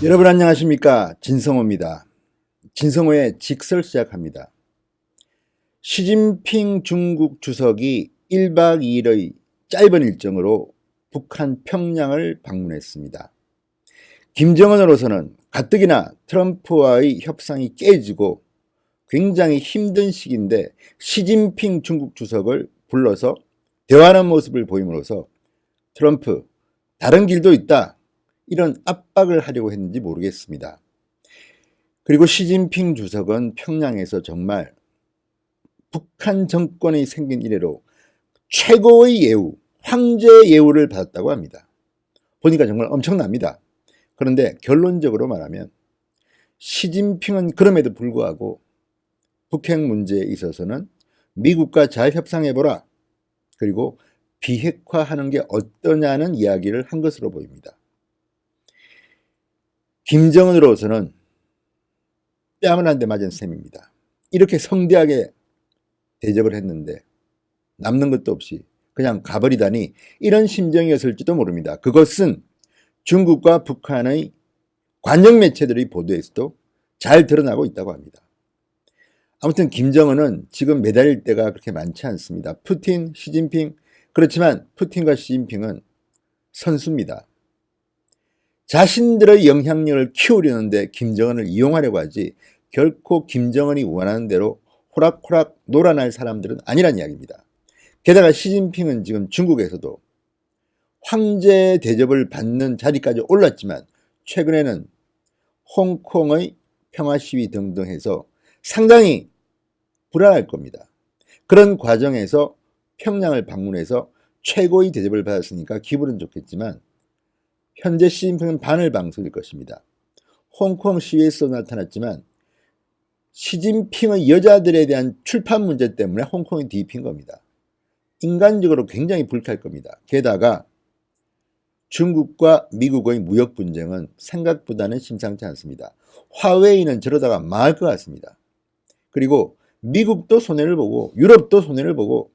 여러분 안녕하십니까? 진성호입니다. 진성호의 직설 시작합니다. 시진핑 중국 주석이 1박 2일의 짧은 일정으로 북한 평양을 방문했습니다. 김정은으로서는 가뜩이나 트럼프와의 협상이 깨지고 굉장히 힘든 시기인데 시진핑 중국 주석을 불러서 대화하는 모습을 보임으로써 트럼프 다른 길도 있다, 이런 압박을 하려고 했는지 모르겠습니다. 그리고 시진핑 주석은 평양에서 정말 북한 정권이 생긴 이래로 최고의 예우, 황제 예우를 받았다고 합니다. 보니까 정말 엄청납니다. 그런데 결론적으로 말하면 시진핑은 그럼에도 불구하고 북핵 문제에 있어서는 미국과 잘 협상해보라, 그리고 비핵화하는 게 어떠냐는 이야기를 한 것으로 보입니다. 김정은으로서는 뺨을 한 대 맞은 셈입니다. 이렇게 성대하게 대접을 했는데 남는 것도 없이 그냥 가버리다니, 이런 심정이었을지도 모릅니다. 그것은 중국과 북한의 관영 매체들의 보도에서도 잘 드러나고 있다고 합니다. 아무튼 김정은은 지금 매달릴 때가 그렇게 많지 않습니다. 푸틴, 시진핑, 그렇지만 푸틴과 시진핑은 선수입니다. 자신들의 영향력을 키우려는데 김정은을 이용하려고 하지 결코 김정은이 원하는 대로 호락호락 놀아날 사람들은 아니란 이야기입니다. 게다가 시진핑은 지금 중국에서도 황제 대접을 받는 자리까지 올랐지만 최근에는 홍콩의 평화 시위 등등 해서 상당히 불안할 겁니다. 그런 과정에서 평양을 방문해서 최고의 대접을 받았으니까 기분은 좋겠지만 현재 시진핑은 바늘방석일 것입니다. 홍콩 시위에서 나타났지만 시진핑의 여자들에 대한 출판 문제 때문에 홍콩이 뒤집힌 겁니다. 인간적으로 굉장히 불쾌할 겁니다. 게다가 중국과 미국의 무역 분쟁은 생각보다는 심상치 않습니다. 화웨이는 저러다가 망할 것 같습니다. 그리고 미국도 손해를 보고 유럽도 손해를 보고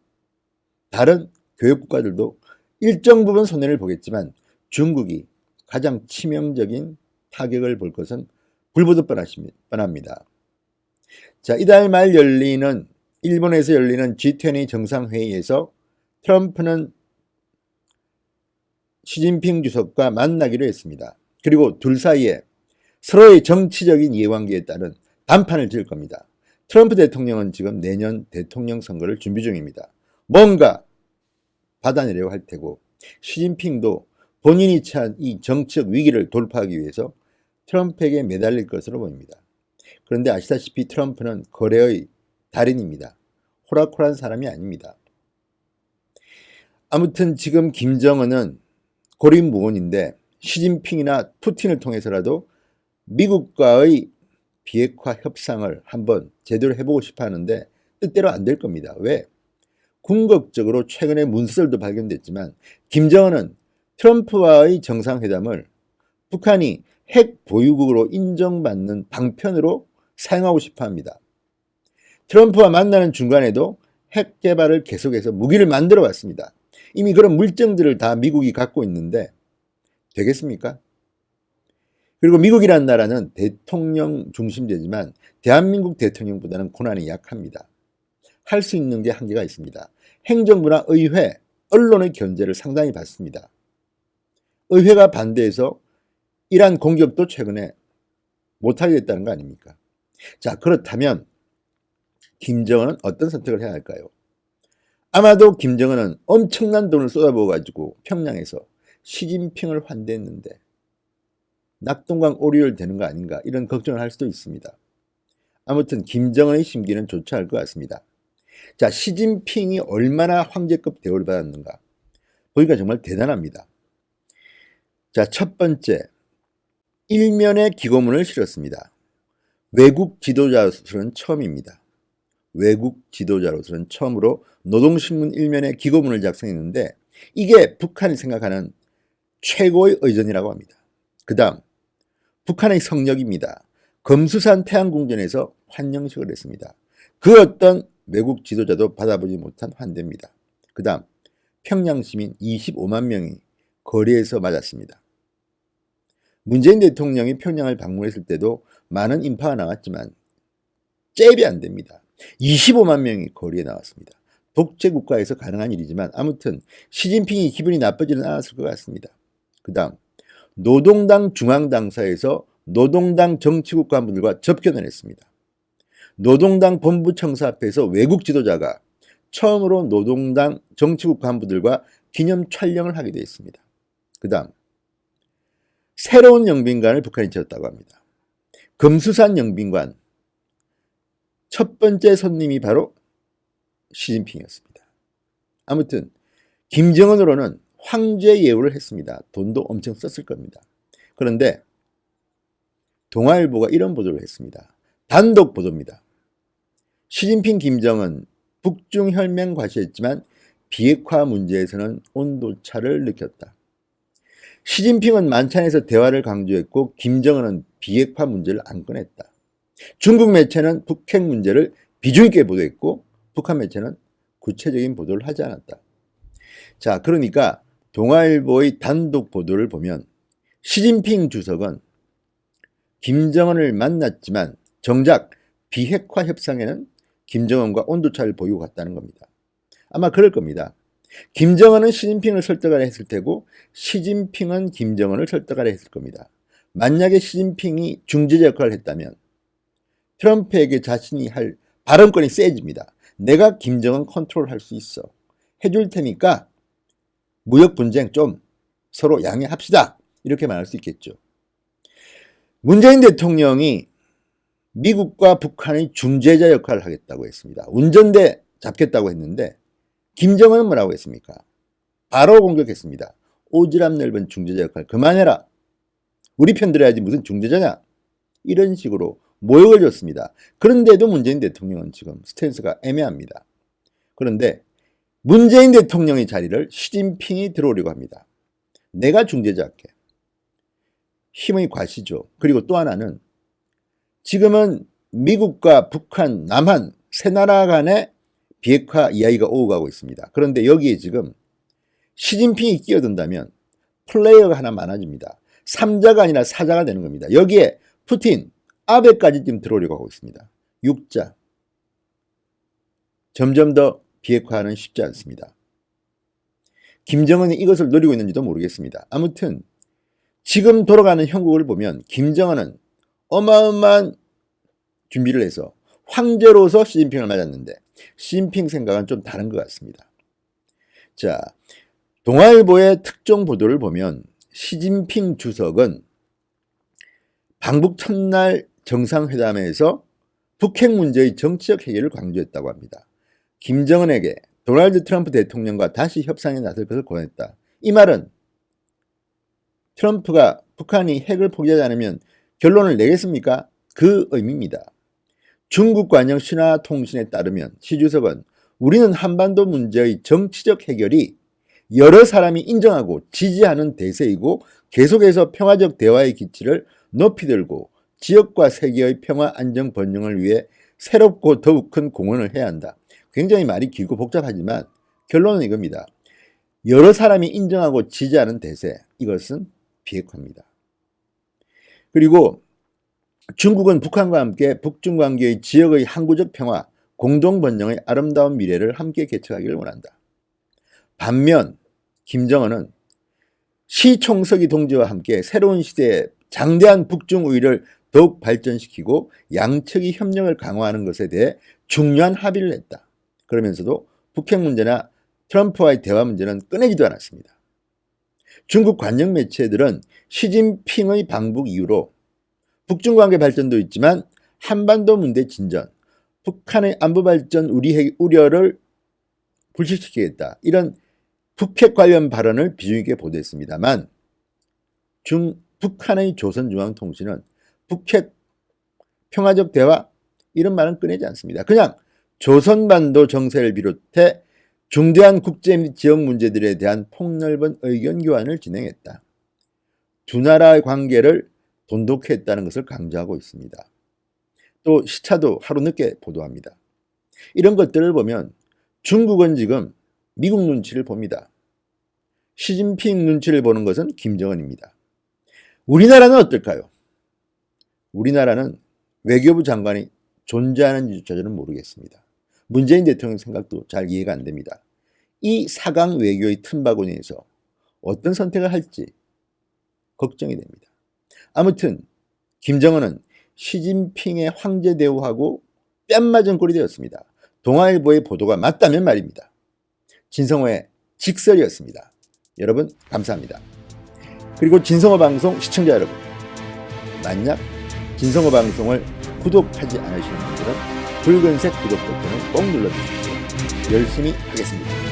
다른 교역국가들도 일정 부분 손해를 보겠지만 중국이 가장 치명적인 타격을 볼 것은 불보듯 뻔합니다. 자, 이달 말 일본에서 열리는 G20 정상회의에서 트럼프는 시진핑 주석과 만나기로 했습니다. 그리고 둘 사이에 서로의 정치적인 이해관계에 따른 단판을 지을 겁니다. 트럼프 대통령은 지금 내년 대통령 선거를 준비 중입니다. 뭔가 받아내려고 할 테고, 시진핑도 본인이 처한 이 정치적 위기를 돌파하기 위해서 트럼프에게 매달릴 것으로 보입니다. 그런데 아시다시피 트럼프는 거래의 달인입니다. 호락호락한 사람이 아닙니다. 아무튼 지금 김정은은 고립무원인데 시진핑이나 푸틴을 통해서라도 미국과의 비핵화 협상을 한번 제대로 해보고 싶어 하는데 뜻대로 안 될 겁니다. 왜? 궁극적으로 최근에 문서들도 발견됐지만 김정은은 트럼프와의 정상회담을 북한이 핵 보유국으로 인정받는 방편으로 사용하고 싶어 합니다. 트럼프와 만나는 중간에도 핵 개발을 계속해서 무기를 만들어 왔습니다. 이미 그런 물증들을 다 미국이 갖고 있는데 되겠습니까? 그리고 미국이라는 나라는 대통령 중심제지만 대한민국 대통령보다는 권한이 약합니다. 할 수 있는 게 한계가 있습니다. 행정부나 의회, 언론의 견제를 상당히 받습니다. 의회가 반대해서 이란 공격도 최근에 못하게 됐다는 거 아닙니까? 자, 그렇다면 김정은은 어떤 선택을 해야 할까요? 아마도 김정은은 엄청난 돈을 쏟아부어가지고 평양에서 시진핑을 환대했는데 낙동강 오리올 되는 거 아닌가, 이런 걱정을 할 수도 있습니다. 아무튼 김정은의 심기는 좋지 않을 것 같습니다. 자, 시진핑이 얼마나 황제급 대우를 받았는가 보니까 정말 대단합니다. 자, 첫 번째, 일면에 기고문을 실었습니다. 외국 지도자로서는 처음입니다. 외국 지도자로서는 처음으로 노동신문 일면에 기고문을 작성했는데 이게 북한이 생각하는 최고의 의전이라고 합니다. 그 다음, 북한의 성역입니다. 금수산 태양궁전에서 환영식을 했습니다. 그 어떤 외국 지도자도 받아보지 못한 환대입니다. 그 다음, 평양 시민 25만 명이 거리에서 맞았습니다. 문재인 대통령이 평양을 방문했을 때도 많은 인파가 나왔지만 잽이 안 됩니다. 25만 명이 거리에 나왔습니다. 독재 국가에서 가능한 일이지만 아무튼 시진핑이 기분이 나쁘지는 않았을 것 같습니다. 그 다음 노동당 중앙당사에서 노동당 정치국 간부들과 접견을 했습니다. 노동당 본부청사 앞에서 외국 지도자가 처음으로 노동당 정치국 간부들과 기념 촬영을 하게 되어 있습니다. 그 다음 새로운 영빈관을 북한이 지었다고 합니다. 금수산 영빈관 첫 번째 손님이 바로 시진핑이었습니다. 아무튼 김정은으로는 황제 예우를 했습니다. 돈도 엄청 썼을 겁니다. 그런데 동아일보가 이런 보도를 했습니다. 단독 보도입니다. 시진핑, 김정은 북중 혈맹 과시했지만 비핵화 문제에서는 온도차를 느꼈다. 시진핑은 만찬에서 대화를 강조했고 김정은은 비핵화 문제를 안 꺼냈다. 중국 매체는 북핵 문제를 비중 있게 보도했고 북한 매체는 구체적인 보도를 하지 않았다. 자, 그러니까 동아일보의 단독 보도를 보면 시진핑 주석은 김정은을 만났지만 정작 비핵화 협상에는 김정은과 온도차를 보이고 갔다는 겁니다. 아마 그럴 겁니다. 김정은은 시진핑을 설득하려 했을 테고 시진핑은 김정은을 설득하려 했을 겁니다. 만약에 시진핑이 중재자 역할을 했다면 트럼프에게 자신이 할 발언권이 세집니다. 내가 김정은 컨트롤할 수 있어. 해줄 테니까 무역 분쟁 좀 서로 양해합시다. 이렇게 말할 수 있겠죠. 문재인 대통령이 미국과 북한의 중재자 역할을 하겠다고 했습니다. 운전대 잡겠다고 했는데 김정은은 뭐라고 했습니까? 바로 공격했습니다. 오지랖 넓은 중재자 역할 그만해라. 우리 편 들어야지 무슨 중재자냐. 이런 식으로 모욕을 줬습니다. 그런데도 문재인 대통령은 지금 스탠스가 애매합니다. 그런데 문재인 대통령의 자리를 시진핑이 들어오려고 합니다. 내가 중재자 할게. 힘의 과시죠. 그리고 또 하나는 지금은 미국과 북한, 남한 세 나라 간의 비핵화 이야기가 오고 가고 있습니다. 그런데 여기에 지금 시진핑이 끼어든다면 플레이어가 하나 많아집니다. 3자가 아니라 4자가 되는 겁니다. 여기에 푸틴, 아베까지 지금 들어오려고 하고 있습니다. 6자. 점점 더 비핵화는 쉽지 않습니다. 김정은이 이것을 노리고 있는지도 모르겠습니다. 아무튼 지금 돌아가는 형국을 보면 김정은은 어마어마한 준비를 해서 황제로서 시진핑을 맞았는데 시진핑 생각은 좀 다른 것 같습니다. 자, 동아일보의 특종 보도를 보면 시진핑 주석은 방북 첫날 정상회담에서 북핵 문제의 정치적 해결을 강조했다고 합니다. 김정은에게 도널드 트럼프 대통령과 다시 협상에 나설 것을 권했다. 이 말은 트럼프가 북한이 핵을 포기하지 않으면 결론을 내겠습니까? 그 의미입니다. 중국 관영 신화통신에 따르면 시 주석은 우리는 한반도 문제의 정치적 해결이 여러 사람이 인정하고 지지하는 대세이고 계속해서 평화적 대화의 기치를 높이 들고 지역과 세계의 평화 안정 번영을 위해 새롭고 더욱 큰 공헌을 해야 한다. 굉장히 말이 길고 복잡하지만 결론은 이겁니다. 여러 사람이 인정하고 지지하는 대세, 이것은 비핵화입니다. 그리고 중국은 북한과 함께 북중 관계의 지역의 항구적 평화, 공동 번영의 아름다운 미래를 함께 개척하기를 원한다. 반면 김정은은 시 총석이 동지와 함께 새로운 시대에 장대한 북중 우위를 더욱 발전시키고 양측이 협력을 강화하는 것에 대해 중요한 합의를 했다. 그러면서도 북핵 문제나 트럼프와의 대화 문제는 꺼내지도 않았습니다. 중국 관영 매체들은 시진핑의 방북 이후로 북중 관계 발전도 있지만 한반도 문제 진전, 북한의 안보 발전 우려를 불식시키겠다. 이런 북핵 관련 발언을 비중 있게 보도했습니다만 북한의 조선중앙통신은 북핵 평화적 대화 이런 말은 꺼내지 않습니다. 그냥 조선반도 정세를 비롯해 중대한 국제 및 지역 문제들에 대한 폭넓은 의견 교환을 진행했다. 두 나라의 관계를 돈독했다는 것을 강조하고 있습니다. 또 시차도 하루 늦게 보도합니다. 이런 것들을 보면 중국은 지금 미국 눈치를 봅니다. 시진핑 눈치를 보는 것은 김정은입니다. 우리나라는 어떨까요? 우리나라는 외교부 장관이 존재하는지조차는 모르겠습니다. 문재인 대통령 생각도 잘 이해가 안 됩니다. 이 4강 외교의 틈바구니에서 어떤 선택을 할지 걱정이 됩니다. 아무튼 김정은은 시진핑의 황제 대우하고 뺨맞은 꼴이 되었습니다. 동아일보의 보도가 맞다면 말입니다. 진성호의 직설이었습니다. 여러분 감사합니다. 그리고 진성호 방송 시청자 여러분, 만약 진성호 방송을 구독하지 않으시는 분들은 붉은색 구독 버튼을 꼭 눌러주십시오. 열심히 하겠습니다.